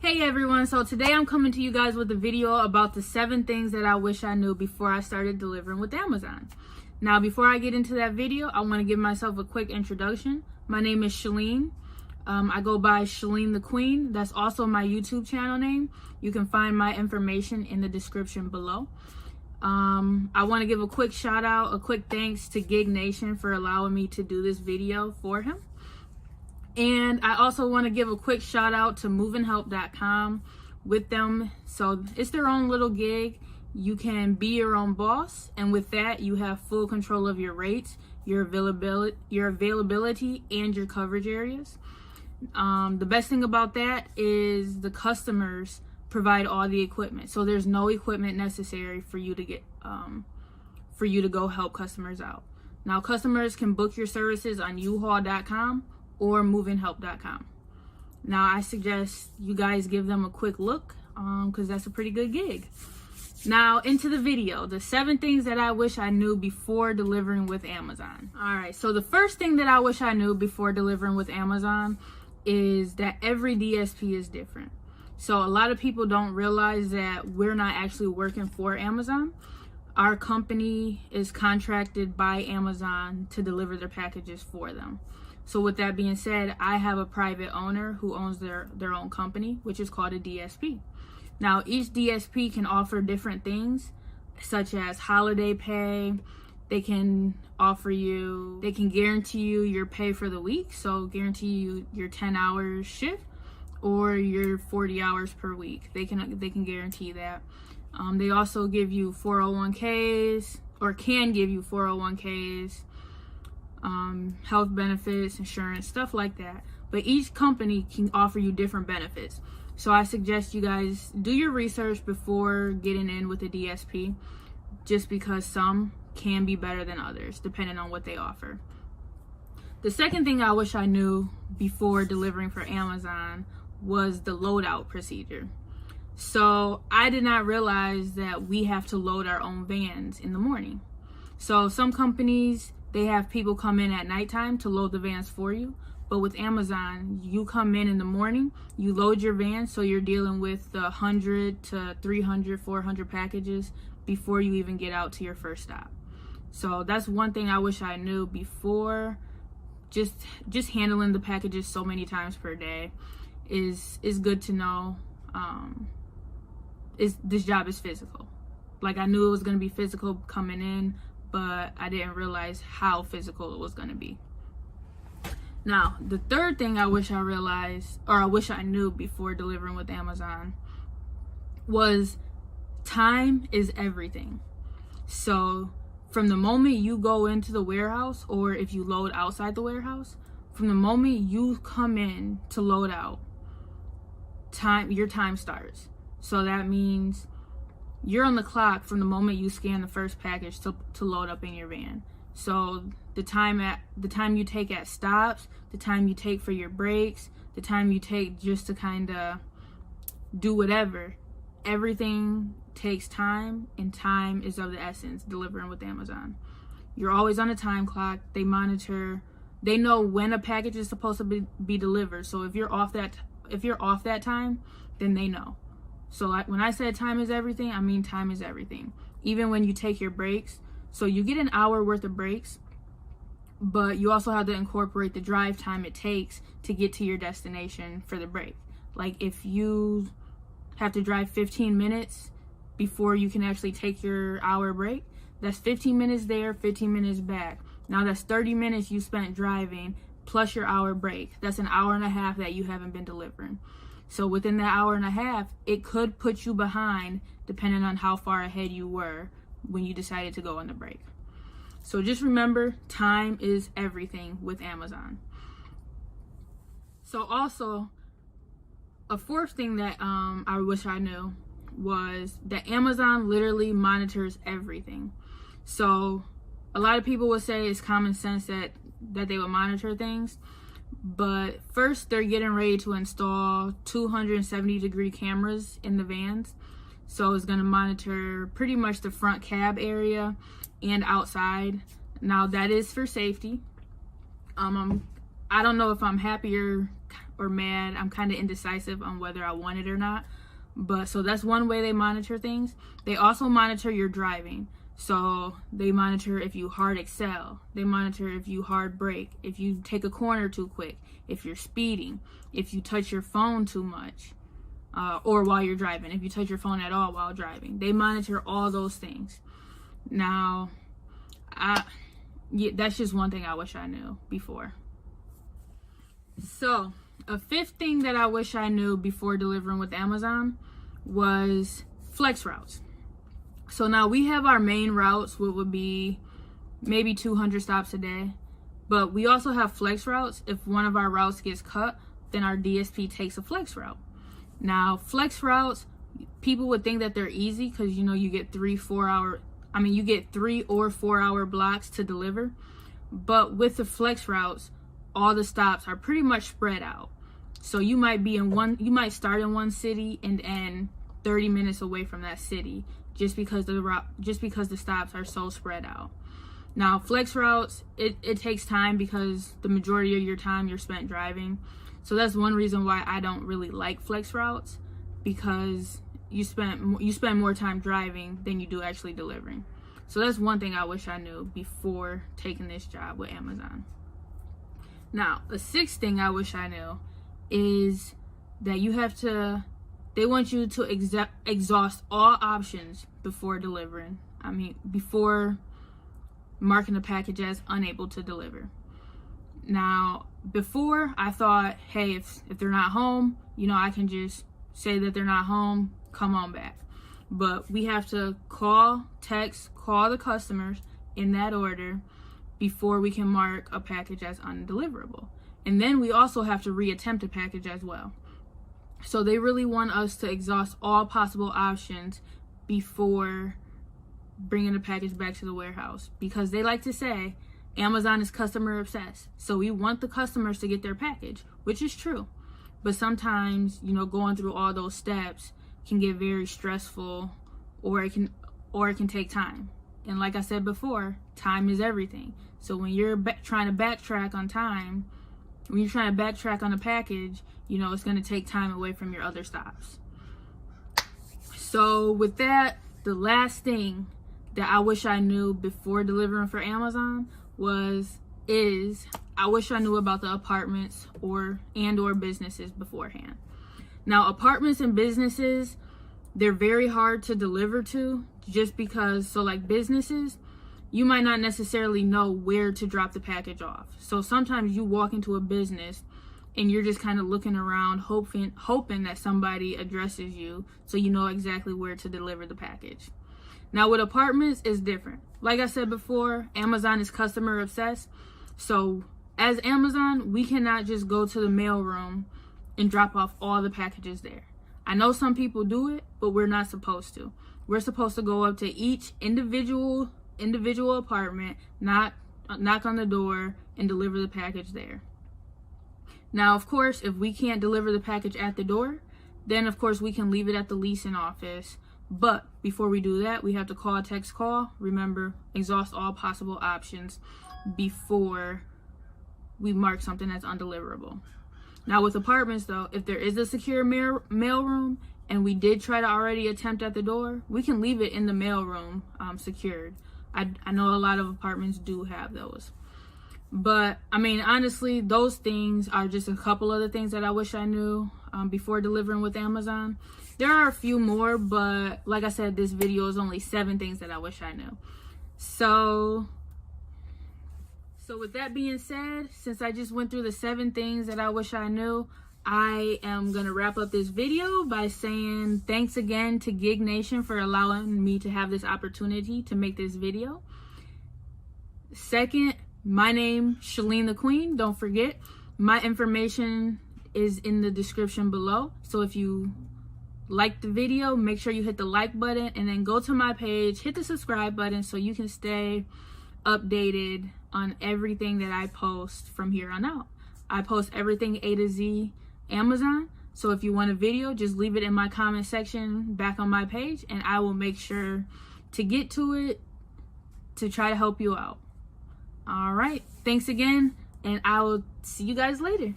Hey everyone, so today I'm coming to you guys with a video about the 7 things that I wish I knew before I started delivering with Amazon. Now, before I get into that video, I want to give myself a quick introduction. My name is Shalene. I go by Shalene the Queen. That's also my YouTube channel name. You can find my information in the description below. I want to give a quick shout out, a quick thanks to Gig Nation for allowing me to do this video for him. And I also want to give a quick shout out to movinghelp.com with them. So it's their own little gig. You can be your own boss, and with that you have full control of your rates, your availability and your coverage areas. The best thing about that is the customers provide all the equipment. So there's no equipment necessary for you to get for you to go help customers out. Now, customers can book your services on uhaul.com or movinghelp.com. Now, I suggest you guys give them a quick look because that's a pretty good gig. Now, into the video, the 7 things that I wish I knew before delivering with Amazon. All right, so the first thing that I wish I knew before delivering with Amazon is that every DSP is different. So a lot of people don't realize that we're not actually working for Amazon. Our company is contracted by Amazon to deliver their packages for them. So with that being said, I have a private owner who owns their own company, which is called a DSP. Now, each DSP can offer different things, such as holiday pay. They can guarantee you your pay for the week. So guarantee you your 10-hour shift or your 40 hours per week. They can guarantee that. They also give you 401ks, or can give you 401ks, health benefits, insurance, stuff like that. But each company can offer you different benefits. So I suggest you guys do your research before getting in with a DSP, just because some can be better than others depending on what they offer. The second thing I wish I knew before delivering for Amazon was the loadout procedure. So I did not realize that we have to load our own vans in the morning. So some companies, they have people come in at nighttime to load the vans for you. But with Amazon, you come in the morning, you load your van, so you're dealing with the 100 to 300, 400 packages before you even get out to your first stop. So that's one thing I wish I knew before. Just handling the packages so many times per day is good to know. This job is physical. Like, I knew it was going to be physical coming in, but I didn't realize how physical it was going to be. Now, the third thing I wish I realized, or I wish I knew before delivering with Amazon, was time is everything. So from the moment you go into the warehouse, or if you load outside the warehouse, from the moment you come in to load out, your time starts. So that means you're on the clock from the moment you scan the first package to load up in your van. So the time you take at stops, the time you take for your breaks, the time you take just to kind of do whatever, everything takes time, and time is of the essence delivering with Amazon. You're always on a time clock. They monitor, they know when a package is supposed to be delivered. So if you're off that time, then they know. So like when I said time is everything, I mean time is everything. Even when you take your breaks. So you get an hour worth of breaks, but you also have to incorporate the drive time it takes to get to your destination for the break. Like if you have to drive 15 minutes before you can actually take your hour break, that's 15 minutes there, 15 minutes back. Now that's 30 minutes you spent driving plus your hour break. That's an hour and a half that you haven't been delivering. So within that hour and a half, it could put you behind depending on how far ahead you were when you decided to go on the break. So just remember, time is everything with Amazon. So also, a fourth thing that I wish I knew was that Amazon literally monitors everything. So a lot of people would say it's common sense that they would monitor things. But first, they're getting ready to install 270-degree cameras in the vans. So it's going to monitor pretty much the front cab area and outside. Now that is for safety. I don't know if I'm happier or mad. I'm kind of indecisive on whether I want it or not. But so that's one way they monitor things. They also monitor your driving. So they monitor if you hard excel. They monitor if you hard brake, if you take a corner too quick, if you're speeding, if you touch your phone too much, or while you're driving, if you touch your phone at all while driving. They monitor all those things. Now, that's just one thing I wish I knew before. So, a fifth thing that I wish I knew before delivering with Amazon was flex routes. So now we have our main routes, what would be maybe 200 stops a day. But we also have flex routes. If one of our routes gets cut, then our DSP takes a flex route. Now, flex routes, people would think that they're easy because, you know, you get 3 or 4 hour blocks to deliver. But with the flex routes, all the stops are pretty much spread out. So you might start in one city and end 30 minutes away from that city just because the stops are so spread out. Now, flex routes, it takes time because the majority of your time you're spent driving. So that's one reason why I don't really like flex routes, because you spend more time driving than you do actually delivering. So that's one thing I wish I knew before taking this job with Amazon. Now, the sixth thing I wish I knew is that they want you to exhaust all options before delivering. Before marking the package as unable to deliver. Now, before I thought, hey, if they're not home, you know, I can just say that they're not home, come on back. But we have to call the customers in that order before we can mark a package as undeliverable. And then we also have to reattempt a package as well. So they really want us to exhaust all possible options before bringing the package back to the warehouse, because they like to say Amazon is customer obsessed. So we want the customers to get their package, which is true. But sometimes, you know, going through all those steps can get very stressful, or it can take time. And like I said before, time is everything. So when you're trying to backtrack on time, when you're trying to backtrack on a package, you know, it's going to take time away from your other stops. So with that, the last thing that I wish I knew before delivering for Amazon is I wish I knew about the apartments or businesses beforehand. Now, apartments and businesses, they're very hard to deliver to, just because, so like businesses, you might not necessarily know where to drop the package off. So sometimes you walk into a business and you're just kind of looking around, hoping that somebody addresses you so you know exactly where to deliver the package. Now, with apartments, it's different. Like I said before, Amazon is customer obsessed. So as Amazon, we cannot just go to the mailroom and drop off all the packages there. I know some people do it, but we're not supposed to. We're supposed to go up to each individual apartment, knock on the door, and deliver the package there. Now, of course, if we can't deliver the package at the door, then of course we can leave it at the leasing office. But before we do that, we have to text call. Remember, exhaust all possible options before we mark something as undeliverable. Now, with apartments, though, if there is a secure mailroom and we did try to already attempt at the door, we can leave it in the mailroom secured. I know a lot of apartments do have those. But, honestly, those things are just a couple of the things that I wish I knew before delivering with Amazon. There are a few more, but like I said, this video is only 7 things that I wish I knew. So with that being said, since I just went through the 7 things that I wish I knew, I am going to wrap up this video by saying thanks again to Gig Nation for allowing me to have this opportunity to make this video. Second, my name, Shalene the Queen. Don't forget, my information is in the description below. So if you like the video, make sure you hit the like button and then go to my page, hit the subscribe button so you can stay updated on everything that I post from here on out. I post everything A to Z Amazon. So if you want a video, just leave it in my comment section back on my page and I will make sure to get to it to try to help you out. All right. Thanks again, and I will see you guys later.